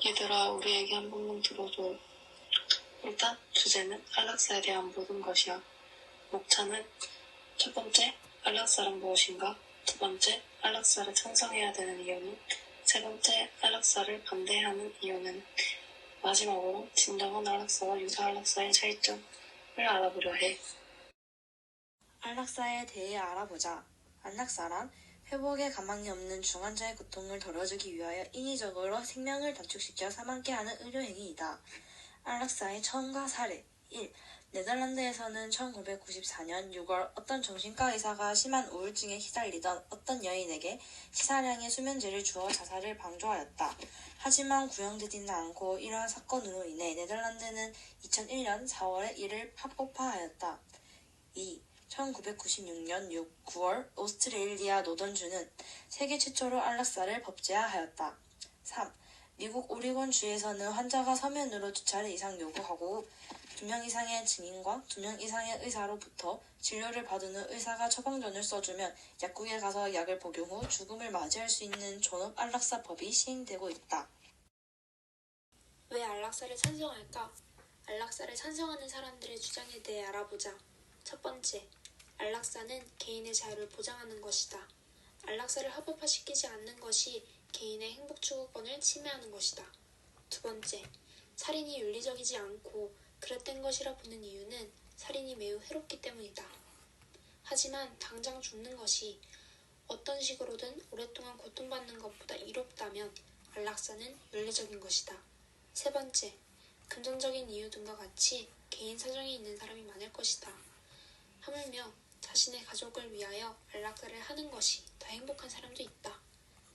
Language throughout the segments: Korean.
얘들아, 우리 얘기 한 번만 들어줘. 일단 주제는 안락사에 대한 모든 것이야. 목차는 첫 번째, 안락사란 무엇인가? 두 번째, 안락사를 찬성해야 되는 이유는? 세 번째, 안락사를 반대하는 이유는? 마지막으로 진정한 안락사와 유사 안락사의 차이점을 알아보려 해. 안락사에 대해 알아보자. 안락사란 회복에 가망이 없는 중환자의 고통을 덜어주기 위하여 인위적으로 생명을 단축시켜 사망케 하는 의료행위이다. 안락사의 처음과 사례 1. 네덜란드에서는 1994년 6월 어떤 정신과 의사가 심한 우울증에 시달리던 어떤 여인에게 시사량의 수면제를 주어 자살을 방조하였다. 하지만 구형되지는 않고 이러한 사건으로 인해 네덜란드는 2001년 4월에 이를 합법화하였다. 2. 1996년 9월 오스트레일리아 노던주는 세계 최초로 안락사를 법제화하였다. 3. 미국 오리곤주에서는 환자가 서면으로 2차례 이상 요구하고 2명 이상의 증인과 2명 이상의 의사로부터 진료를 받은 후 의사가 처방전을 써주면 약국에 가서 약을 복용 후 죽음을 맞이할 수 있는 존엄 안락사법이 시행되고 있다. 왜 안락사를 찬성할까? 안락사를 찬성하는 사람들의 주장에 대해 알아보자. 첫 번째, 안락사는 개인의 자유를 보장하는 것이다. 안락사를 합법화시키지 않는 것이 개인의 행복 추구권을 침해하는 것이다. 두 번째, 살인이 윤리적이지 않고 그릇된 것이라 보는 이유는 살인이 매우 해롭기 때문이다. 하지만 당장 죽는 것이 어떤 식으로든 오랫동안 고통받는 것보다 이롭다면 안락사는 윤리적인 것이다. 세 번째, 금전적인 이유 등과 같이 개인 사정이 있는 사람이 많을 것이다. 하물며 자신의 가족을 위하여 안락사를 하는 것이 더 행복한 사람도 있다.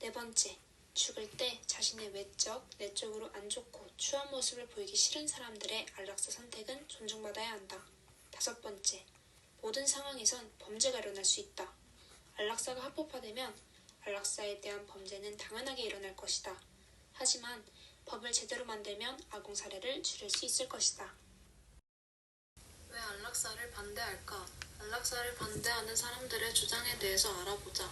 네 번째, 죽을 때 자신의 외적, 내적으로 안 좋고 추한 모습을 보이기 싫은 사람들의 안락사 선택은 존중받아야 한다. 다섯 번째, 모든 상황에선 범죄가 일어날 수 있다. 안락사가 합법화되면 안락사에 대한 범죄는 당연하게 일어날 것이다. 하지만 법을 제대로 만들면 아동 사례를 줄일 수 있을 것이다. 왜 안락사를 반대할까? 안락사를 반대하는 사람들의 주장에 대해서 알아보자.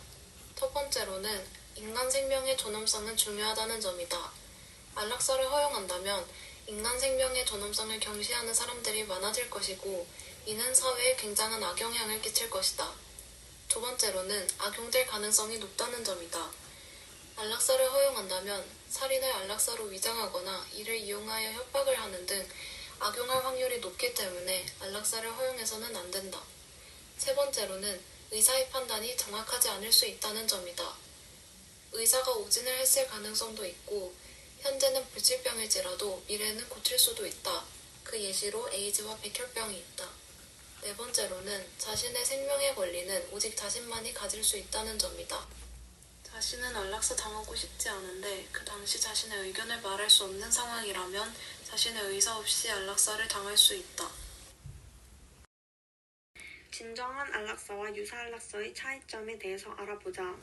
첫 번째로는 인간 생명의 존엄성은 중요하다는 점이다. 안락사를 허용한다면 인간 생명의 존엄성을 경시하는 사람들이 많아질 것이고 이는 사회에 굉장한 악영향을 끼칠 것이다. 두 번째로는 악용될 가능성이 높다는 점이다. 안락사를 허용한다면 살인을 안락사로 위장하거나 이를 이용하여 협박을 하는 등 악용할 확률이 높기 때문에 안락사를 허용해서는 안 된다. 세 번째로는 의사의 판단이 정확하지 않을 수 있다는 점이다. 의사가 오진을 했을 가능성도 있고 현재는 불치병일지라도 미래에는 고칠 수도 있다. 그 예시로 에이즈와 백혈병이 있다. 네 번째로는 자신의 생명의 권리는 오직 자신만이 가질 수 있다는 점이다. 자신은 안락사 당하고 싶지 않은데 그 당시 자신의 의견을 말할 수 없는 상황이라면 자신의 의사 없이 안락사를 당할 수 있다. 진정한 안락사와 유사 안락사의 차이점에 대해서 알아보자.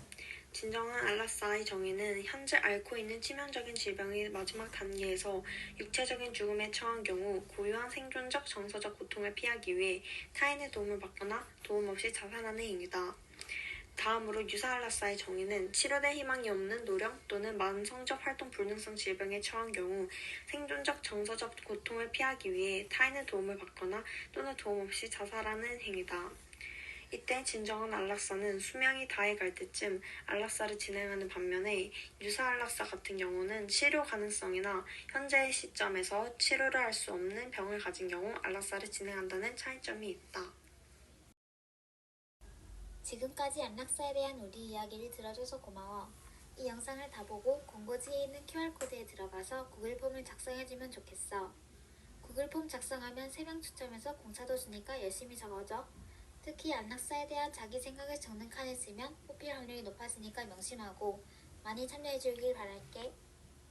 진정한 안락사의 정의는 현재 앓고 있는 치명적인 질병의 마지막 단계에서 육체적인 죽음에 처한 경우 고유한 생존적 정서적 고통을 피하기 위해 타인의 도움을 받거나 도움 없이 자살하는 행위다. 다음으로 유사 안락사의 정의는 치료될 희망이 없는 노령 또는 만성적 활동 불능성 질병에 처한 경우 생존적 정서적 고통을 피하기 위해 타인의 도움을 받거나 또는 도움 없이 자살하는 행위다. 이때 진정한 안락사는 수명이 다해갈 때쯤 안락사를 진행하는 반면에 유사 안락사 같은 경우는 치료 가능성이나 현재의 시점에서 치료를 할 수 없는 병을 가진 경우 안락사를 진행한다는 차이점이 있다. 지금까지 안락사에 대한 우리 이야기를 들어줘서 고마워. 이 영상을 다 보고 공고지에 있는 QR코드에 들어가서 구글 폼을 작성해주면 좋겠어. 구글 폼 작성하면 3명 추첨해서 공짜도 주니까 열심히 적어줘. 특히 안락사에 대한 자기 생각을 적는 칸을 쓰면 뽑힐 확률이 높아지니까 명심하고 많이 참여해주길 바랄게.